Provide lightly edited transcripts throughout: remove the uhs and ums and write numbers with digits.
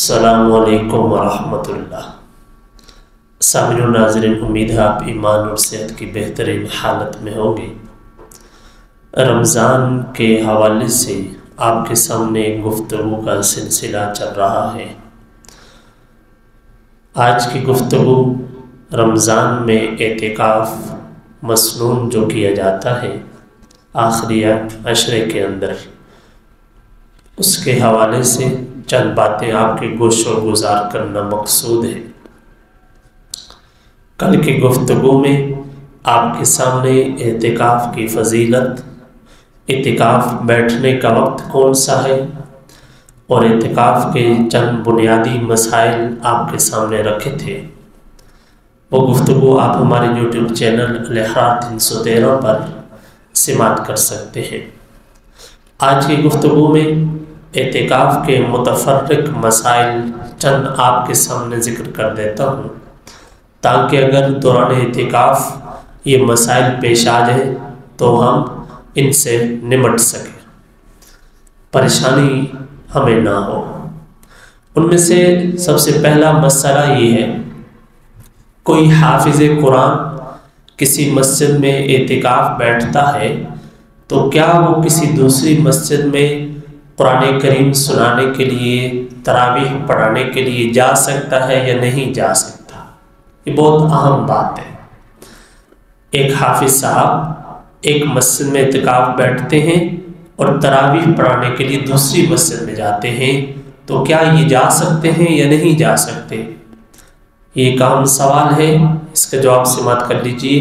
السلام علیکم ورحمۃ اللہ۔ سامعین و ناظرین، امید ہے آپ ایمان اور صحت کی بہترین حالت میں ہوں گے۔ رمضان کے حوالے سے آپ کے سامنے گفتگو کا سلسلہ چل رہا ہے۔ آج کی گفتگو رمضان میں اعتکاف مسنون جو کیا جاتا ہے آخری عشرے کے اندر، اس کے حوالے سے چند باتیں آپ کے گوش و گزار کرنا مقصود ہے۔ کل کی گفتگو میں آپ کے سامنے اعتکاف کی فضیلت، اعتکاف بیٹھنے کا وقت کون سا ہے اور اعتکاف کے چند بنیادی مسائل آپ کے سامنے رکھے تھے۔ وہ گفتگو آپ ہمارے یوٹیوب چینل الاحرار 313 پر سماعت کر سکتے ہیں۔ آج کی گفتگو میں اعتکاف کے متفرق مسائل چند آپ کے سامنے ذکر کر دیتا ہوں، تاکہ اگر دوران اعتکاف یہ مسائل پیش آ جائیں تو ہم ان سے نمٹ سکیں، پریشانی ہمیں نہ ہو۔ ان میں سے سب سے پہلا مسئلہ یہ ہے، کوئی حافظ قرآن کسی مسجد میں اعتکاف بیٹھتا ہے تو کیا وہ کسی دوسری مسجد میں قرآن کریم سنانے کے لیے، تراویح پڑھانے کے لیے جا سکتا ہے یا نہیں جا سکتا؟ یہ بہت اہم بات ہے۔ ایک حافظ صاحب ایک مسجد میں اعتکاف بیٹھتے ہیں اور تراویح پڑھانے کے لیے دوسری مسجد میں جاتے ہیں، تو کیا یہ جا سکتے ہیں یا نہیں جا سکتے؟ یہ ایک اہم سوال ہے، اس کا جواب سماعت کر لیجئے۔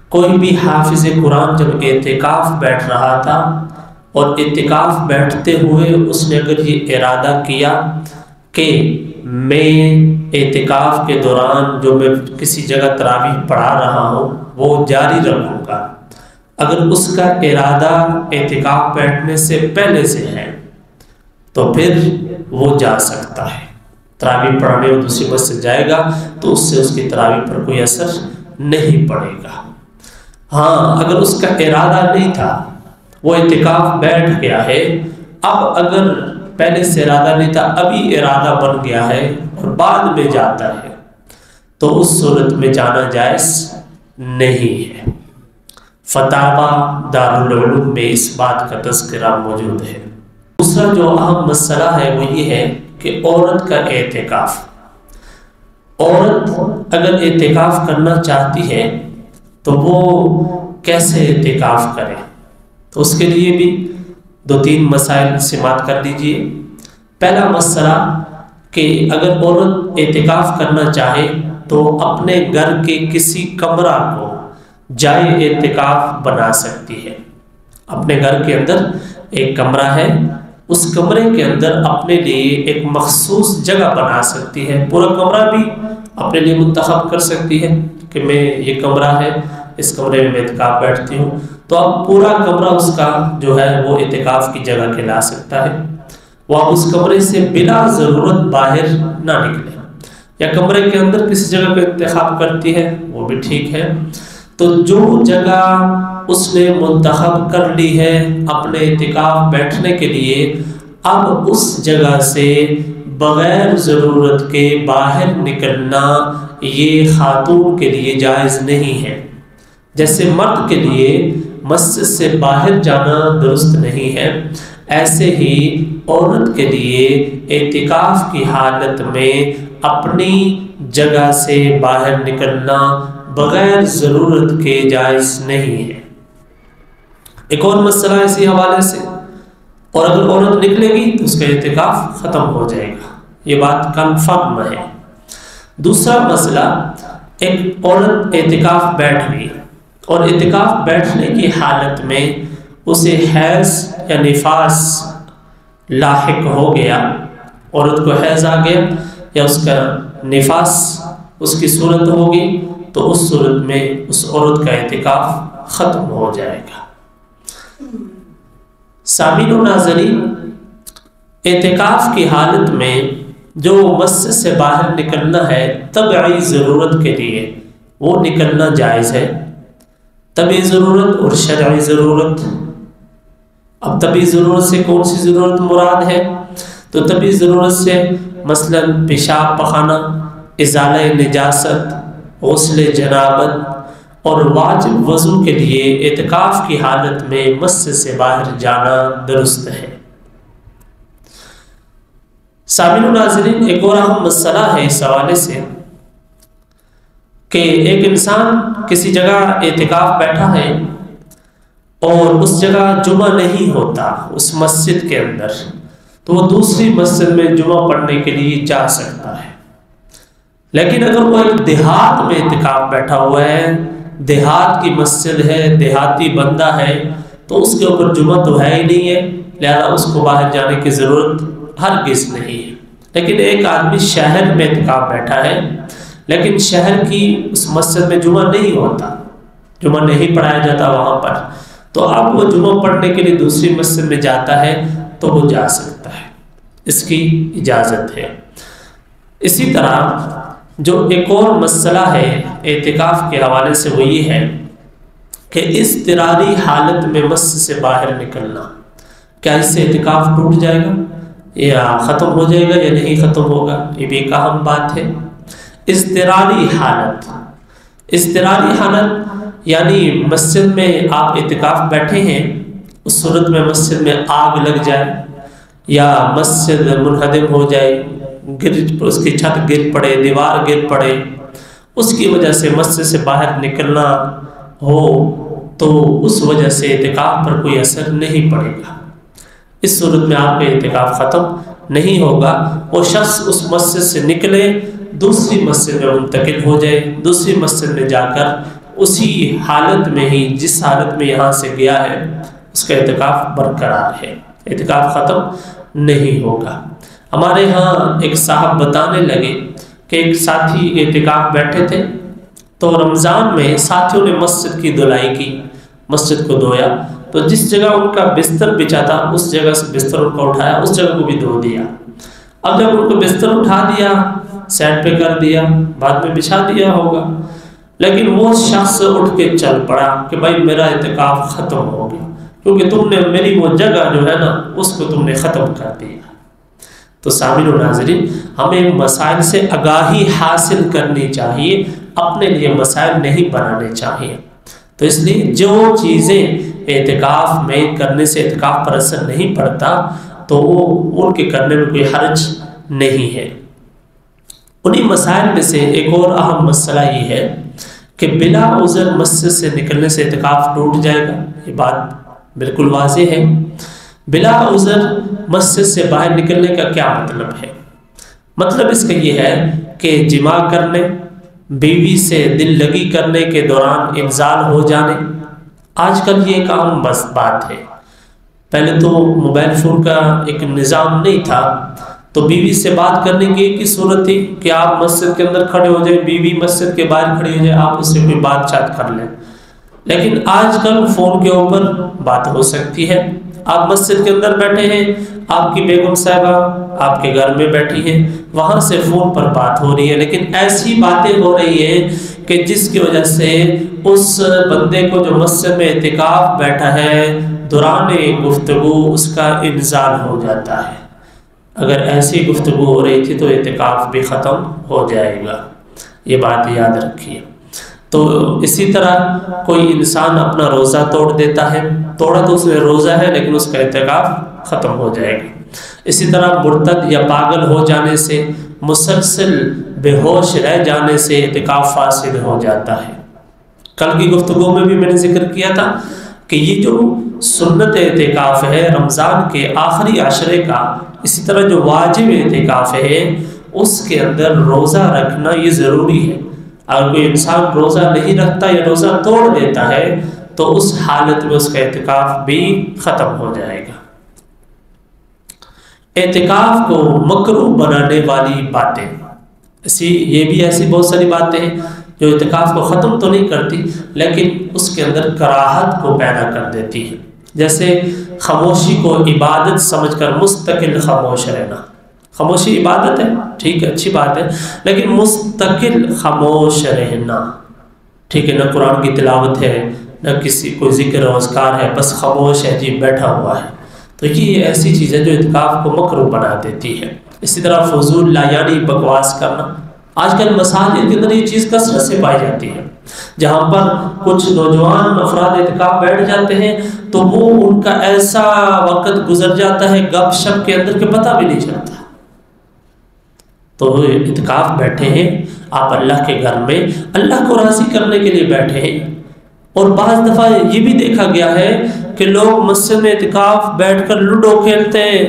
کوئی بھی حافظ قرآن جب اعتکاف بیٹھ رہا تھا اور اعتکاف بیٹھتے ہوئے اس نے اگر یہ ارادہ کیا کہ میں اعتکاف کے دوران جو میں کسی جگہ تراویح پڑھا رہا ہوں وہ جاری رکھوں گا، اگر اس کا ارادہ اعتکاف بیٹھنے سے پہلے سے ہے تو پھر وہ جا سکتا ہے، تراویح پڑھنے اور دوسری مسجد جائے گا تو اس سے اس کی تراویح پر کوئی اثر نہیں پڑے گا۔ ہاں، اگر اس کا ارادہ نہیں تھا، وہ اعتکاف بیٹھ گیا ہے، اب اگر پہلے سے ارادہ نہیں تھا، ابھی ارادہ بن گیا ہے اور بعد میں جاتا ہے، تو اس صورت میں جانا جائز نہیں ہے۔ فتاوی دارالعلوم میں اس بات کا تذکرہ موجود ہے۔ دوسرا جو اہم مسئلہ ہے وہ یہ ہے کہ عورت کا اعتکاف، عورت اگر اعتکاف کرنا چاہتی ہے تو وہ کیسے اعتکاف کرے؟ تو اس کے لیے بھی 2-3 مسائل سماعت کر لیجئے۔ پہلا مسئلہ کہ اگر عورت اعتکاف کرنا چاہے تو اپنے گھر کے کسی کمرہ کو جائے اعتکاف بنا سکتی ہے۔ اپنے گھر کے اندر ایک کمرہ ہے، اس کمرے کے اندر اپنے لیے ایک مخصوص جگہ بنا سکتی ہے، پورا کمرہ بھی اپنے لیے منتخب کر سکتی ہے کہ میں یہ کمرہ ہے، اس کمرے میں اعتکاف بیٹھتی ہوں، تو اب پورا کمرہ اس کا جو ہے وہ اعتکاف کی جگہ کہلا سکتا ہے۔ وہ اب اس کمرے سے بلا ضرورت باہر نہ نکلے، یا کمرے کے اندر کسی جگہ کا انتخاب کرتی ہے وہ بھی ٹھیک ہے۔ تو جو جگہ اس نے منتخب کر لی ہے اپنے اعتکاف بیٹھنے کے لیے، اب اس جگہ سے بغیر ضرورت کے باہر نکلنا یہ خاتون کے لیے جائز نہیں ہے۔ جیسے مرد کے لیے مسجد سے باہر جانا درست نہیں ہے، ایسے ہی عورت کے لیے اعتکاف کی حالت میں اپنی جگہ سے باہر نکلنا بغیر ضرورت کے جائز نہیں ہے۔ ایک اور مسئلہ اسی حوالے سے، اور اگر عورت نکلے گی تو اس کا اعتکاف ختم ہو جائے گا، یہ بات کنفرم ہے۔ دوسرا مسئلہ، ایک عورت اعتکاف بیٹھ گئی اور اعتکاف بیٹھنے کی حالت میں اسے حیض یا نفاس لاحق ہو گیا، عورت کو حیض آ گیا یا اس کا نفاس اس کی صورت ہوگی، تو اس صورت میں اس عورت کا اعتکاف ختم ہو جائے گا۔ سامعین و ناظرین، اعتکاف کی حالت میں جو مسجد سے باہر نکلنا ہے طبعی ضرورت کے لیے، وہ نکلنا جائز ہے۔ طبعی ضرورت اور شرعی ضرورت، اب طبعی ضرورت سے کون سی ضرورت مراد ہے؟ تو طبی ضرورت سے مثلا پیشاب پخانہ، ازالہ نجاست، غسل جنابت اور واجب وضو کے لیے اعتکاف کی حالت میں مسجد سے باہر جانا درست ہے۔ سامعین و ناظرین، ایک اور اہم مسئلہ ہے اس حوالے سے کہ ایک انسان کسی جگہ اعتکاف بیٹھا ہے اور اس جگہ جمعہ نہیں ہوتا اس مسجد کے اندر، تو وہ دوسری مسجد میں جمعہ پڑھنے کے لیے جا سکتا ہے۔ لیکن اگر وہ ایک دیہات میں اعتکاف بیٹھا ہوا ہے، دیہات کی مسجد ہے، دیہاتی بندہ ہے، تو اس کے اوپر جمعہ تو ہے ہی نہیں ہے، لہذا اس کو باہر جانے کی ضرورت ہرگز نہیں ہے۔ لیکن ایک آدمی شہر میں اعتکاف بیٹھا ہے، لیکن شہر کی اس مسجد میں جمعہ نہیں ہوتا، جمعہ نہیں پڑھایا جاتا وہاں پر، تو اب وہ جمعہ پڑھنے کے لیے دوسری مسجد میں جاتا ہے تو وہ جا سکتا ہے، اس کی اجازت ہے۔ اسی طرح جو ایک اور مسئلہ ہے اعتکاف کے حوالے سے وہ یہ ہے کہ اضطراری حالت میں مسجد سے باہر نکلنا، کیا اس سے اعتکاف ٹوٹ جائے گا یا ختم ہو جائے گا یا نہیں ختم ہوگا؟ یہ بھی ایک اہم بات ہے۔ اضطراری حالت، اضطراری حالت یعنی مسجد میں آپ اعتکاف بیٹھے ہیں، اس صورت میں مسجد میں آگ لگ جائے یا مسجد منہدم ہو جائے، اس کی چھت گر پڑے، دیوار گر پڑے، اس کی وجہ سے مسجد سے باہر نکلنا ہو تو اس وجہ سے اعتکاف پر کوئی اثر نہیں پڑے گا۔ اس صورت میں آپ کا اعتکاف ختم نہیں ہوگا۔ وہ شخص اس مسجد سے نکلے، دوسری مسجد میں منتقل ہو جائے، دوسری مسجد میں جا کر اسی حالت میں ہی جس حالت میں یہاں سے گیا ہے اس کا اعتکاف برقرار ہے، اعتکاف ختم نہیں ہوگا۔ ہمارے ہاں ایک صاحب بتانے لگے کہ ایک ساتھی اعتکاف بیٹھے تھے تو رمضان میں ساتھیوں نے مسجد کی دھلائی کی، مسجد کو دھویا، تو جس جگہ ان کا بستر بچھا تھا اس جگہ سے بستر ان کو اٹھایا، اس جگہ کو بھی دھو دیا۔ اب جب ان کو بستر اٹھا دیا، سائڈ پہ کر دیا، بعد میں بچھا دیا ہوگا، لیکن وہ شخص اٹھ کے چل پڑا کہ بھائی میرا اعتکاف ختم ہو گیا، کیونکہ تم نے میری وہ جگہ جو ہے نا اس کو تم نے ختم کر دیا۔ تو سامعین و ناظرین، ہمیں مسائل سے آگاہی حاصل کرنی چاہیے، اپنے لیے مسائل نہیں بنانے چاہیے۔ تو اس لیے جو چیزیں اعتکاف میں کرنے سے اعتکاف پر اثر نہیں پڑتا تو وہ ان کے کرنے میں کوئی حرج نہیں ہے۔ انہی مسائل میں سے ایک اور اہم مسئلہ یہ ہے کہ بلا عذر مسجد سے نکلنے سے اعتکاف ٹوٹ جائے گا، یہ بات بالکل واضح ہے۔ بلا عذر مسجد سے باہر نکلنے کا کیا مطلب ہے؟ مطلب اس کا یہ ہے کہ جماع کرنے، بیوی سے دل لگی کرنے کے دوران انزال ہو جانے، آج کل یہ ایک عام بات ہے۔ پہلے تو موبائل فون کا ایک نظام نہیں تھا، تو بیوی سے بات کرنے کی ایک ہی صورت تھی کہ آپ مسجد کے اندر کھڑے ہو جائیں، بیوی مسجد کے باہر کھڑی ہو جائے، آپ اس سے کوئی بات چیت کر لیں۔ لیکن آج کل فون کے اوپر بات ہو سکتی ہے، آپ مسجد کے اندر بیٹھے ہیں، آپ کی بیگم صاحبہ آپ کے گھر میں بیٹھی ہیں، وہاں سے فون پر بات ہو رہی ہے، لیکن ایسی باتیں ہو رہی ہیں کہ جس کی وجہ سے اس بندے کو جو مسجد میں اعتکاف بیٹھا ہے دوران گفتگو اس کا انزال ہو جاتا ہے۔ اگر ایسی گفتگو ہو رہی تھی تو اعتکاف بھی ختم ہو جائے گا، یہ بات یاد رکھیے۔ تو اسی طرح کوئی انسان اپنا روزہ توڑ دیتا ہے، توڑا تو اس میں روزہ ہے لیکن اس کا اعتکاف ختم ہو جائے گا۔ اسی طرح مرتد یا پاگل ہو جانے سے، مسلسل بے ہوش رہ جانے سے اعتکاف فاسد ہو جاتا ہے۔ کل کی گفتگو میں بھی میں نے ذکر کیا تھا کہ یہ جو سنت اعتکاف ہے رمضان کے آخری عشرے کا، اسی طرح جو واجب اعتکاف ہے اس کے اندر روزہ رکھنا یہ ضروری ہے۔ اگر کوئی انسان روزہ نہیں رکھتا یا روزہ توڑ دیتا ہے تو اس حالت میں اس کا اعتکاف بھی ختم ہو جائے گا۔ اعتکاف کو مکروہ بنانے والی باتیں، یہ بھی ایسی بہت ساری باتیں ہیں جو اعتکاف کو ختم تو نہیں کرتی لیکن اس کے اندر کراہت کو پیدا کر دیتی ہے، جیسے خاموشی کو عبادت سمجھ کر مستقل خاموش رہنا۔ خاموشی عبادت ہے، ٹھیک ہے، اچھی بات ہے، لیکن مستقل خاموش رہنا، ٹھیک ہے، نہ قرآن کی تلاوت ہے نہ کسی کوئی ذکر و اذکار ہے، بس خاموش ہے جی، بیٹھا ہوا ہے، تو یہ ایسی چیز ہے جو اعتکاف کو مکروہ بنا دیتی ہے۔ اسی طرح فضول لایانی بکواس کرنا، آج کل مساجد کے اندر یہ چیز کثرت سے پائی جاتی ہے، جہاں پر کچھ نوجوان افراد اعتکاف بیٹھ جاتے ہیں تو وہ ان کا ایسا وقت گزر جاتا ہے گپ شپ کے اندر کہ پتہ بھی نہیں چلتا۔ تو اعتکاف بیٹھے ہیں آپ اللہ کے گھر میں، اللہ کو راضی کرنے کے لیے بیٹھے ہیں، اور بعض دفعہ یہ بھی دیکھا گیا ہے کہ لوگ مسجد میں اعتکاف بیٹھ کر لوڈو کھیلتے ہیں،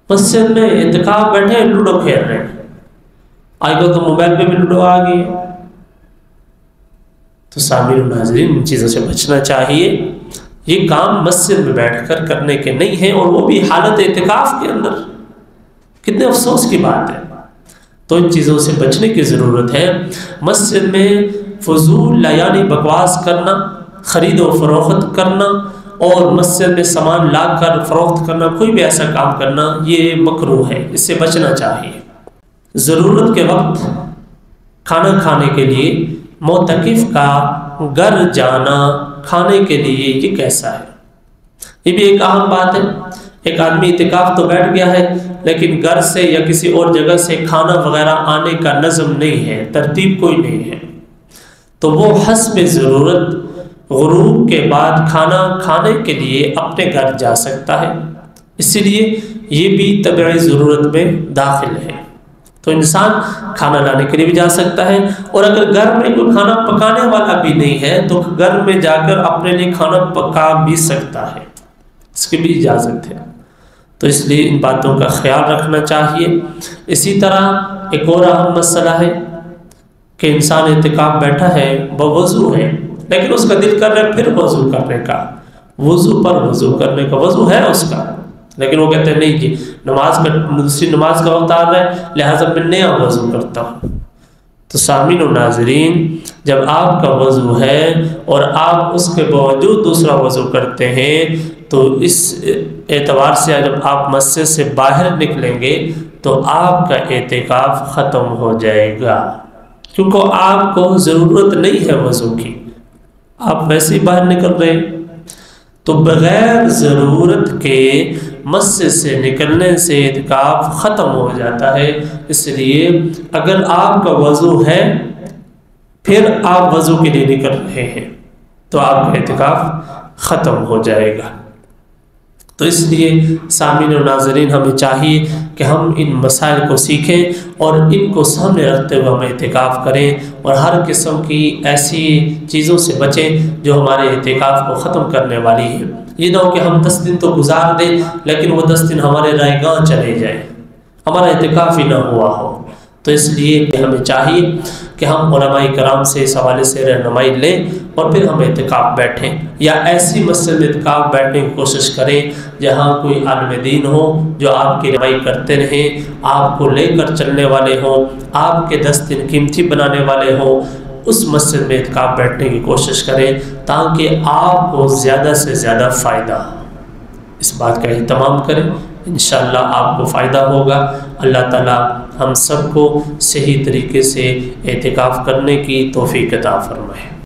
مسجد میں اعتکاف بیٹھے لوڈو کھیل رہے ہیں، آج کل تو موبائل پہ بھی لوڈو آ گئی ہے۔ تو سامعین و ناظرین، ان چیزوں سے بچنا چاہیے، یہ کام مسجد میں بیٹھ کر کرنے کے نہیں ہیں، اور وہ بھی حالت اعتکاف کے اندر، کتنے افسوس کی بات ہے۔ تو ان چیزوں سے بچنے کی ضرورت ہے۔ مسجد میں فضول لایانی بکواس کرنا، خرید و فروخت کرنا، اور مسجد میں سامان لا کر فروخت کرنا، کوئی بھی ایسا کام کرنا، یہ مکروہ ہے، اس سے بچنا چاہیے۔ ضرورت کے وقت کھانا کھانے کے لیے معتکف کا گھر جانا کھانے کے لیے یہ کیسا ہے؟ یہ بھی ایک اہم بات ہے۔ ایک آدمی اعتکاف تو بیٹھ گیا ہے، لیکن گھر سے یا کسی اور جگہ سے کھانا وغیرہ آنے کا نظم نہیں ہے، ترتیب کوئی نہیں ہے، تو وہ حسب ضرورت غروب کے بعد کھانا کھانے کے لیے اپنے گھر جا سکتا ہے، اسی لیے یہ بھی طبعی ضرورت میں داخل ہے۔ تو انسان کھانا لانے کے لیے بھی جا سکتا ہے، اور اگر گھر میں کوئی کھانا پکانے والا بھی نہیں ہے تو گھر میں جا کر اپنے لیے کھانا پکا بھی سکتا ہے، اس کی بھی اجازت ہے۔ تو اس لیے ان باتوں کا خیال رکھنا چاہیے۔ اسی طرح ایک اور اہم مسئلہ ہے کہ انسان اعتکاف بیٹھا ہے، بوضو ہے، لیکن اس کا دل کر رہا ہے پھر وضو کرنے کا، وضو پر وضو کرنے کا، وضو ہے اس کا، لیکن وہ کہتے ہیں نہیں جی دوسری نماز کا وقت آ رہا ہے لہٰذا میں نیا وضو کرتا ہوں۔ تو سامعین و ناظرین، جب آپ کا وضو ہے اور آپ اس کے باوجود دوسرا وضو کرتے ہیں تو اس اعتبار سے جب آپ مسجد سے باہر نکلیں گے تو آپ کا اعتکاف ختم ہو جائے گا، کیونکہ آپ کو ضرورت نہیں ہے وضو کی، آپ ویسے ہی باہر نکل رہے ہیں۔ تو بغیر ضرورت کے مسجد سے نکلنے سے اعتکاف ختم ہو جاتا ہے۔ اس لیے اگر آپ کا وضو ہے پھر آپ وضو کے لیے نکل رہے ہیں تو آپ کا اعتکاف ختم ہو جائے گا۔ تو اس لیے سامعین و ناظرین، ہمیں چاہیے کہ ہم ان مسائل کو سیکھیں اور ان کو سامنے رکھتے ہوئے ہم اعتکاف کریں، اور ہر قسم کی ایسی چیزوں سے بچیں جو ہمارے اعتکاف کو ختم کرنے والی ہیں۔ یہ نہ ہو کہ ہم 10 دن تو گزار دیں لیکن وہ 10 دن ہمارے رائے گاں چلے جائیں، ہمارا اعتکاف ہی نہ ہوا ہو۔ تو اس لیے ہمیں چاہیے کہ ہم علماء کرام سے اس حوالے سے رہنمائی لیں اور پھر ہم اعتکاف بیٹھیں، یا ایسی مسجد میں اعتکاف بیٹھنے کی کوشش کریں جہاں کوئی عالم دین ہو جو آپ کی رہنمائی کرتے رہیں، آپ کو لے کر چلنے والے ہوں، آپ کے 10 دن قیمتی بنانے والے ہوں۔ اس مسجد میں اعتکاف بیٹھنے کی کوشش کریں تاکہ آپ کو زیادہ سے زیادہ فائدہ ہو۔ اس بات کا اہتمام کریں، انشاءاللہ آپ کو فائدہ ہوگا۔ اللہ تعالی ہم سب کو صحیح طریقے سے اعتکاف کرنے کی توفیق عطا فرمائے۔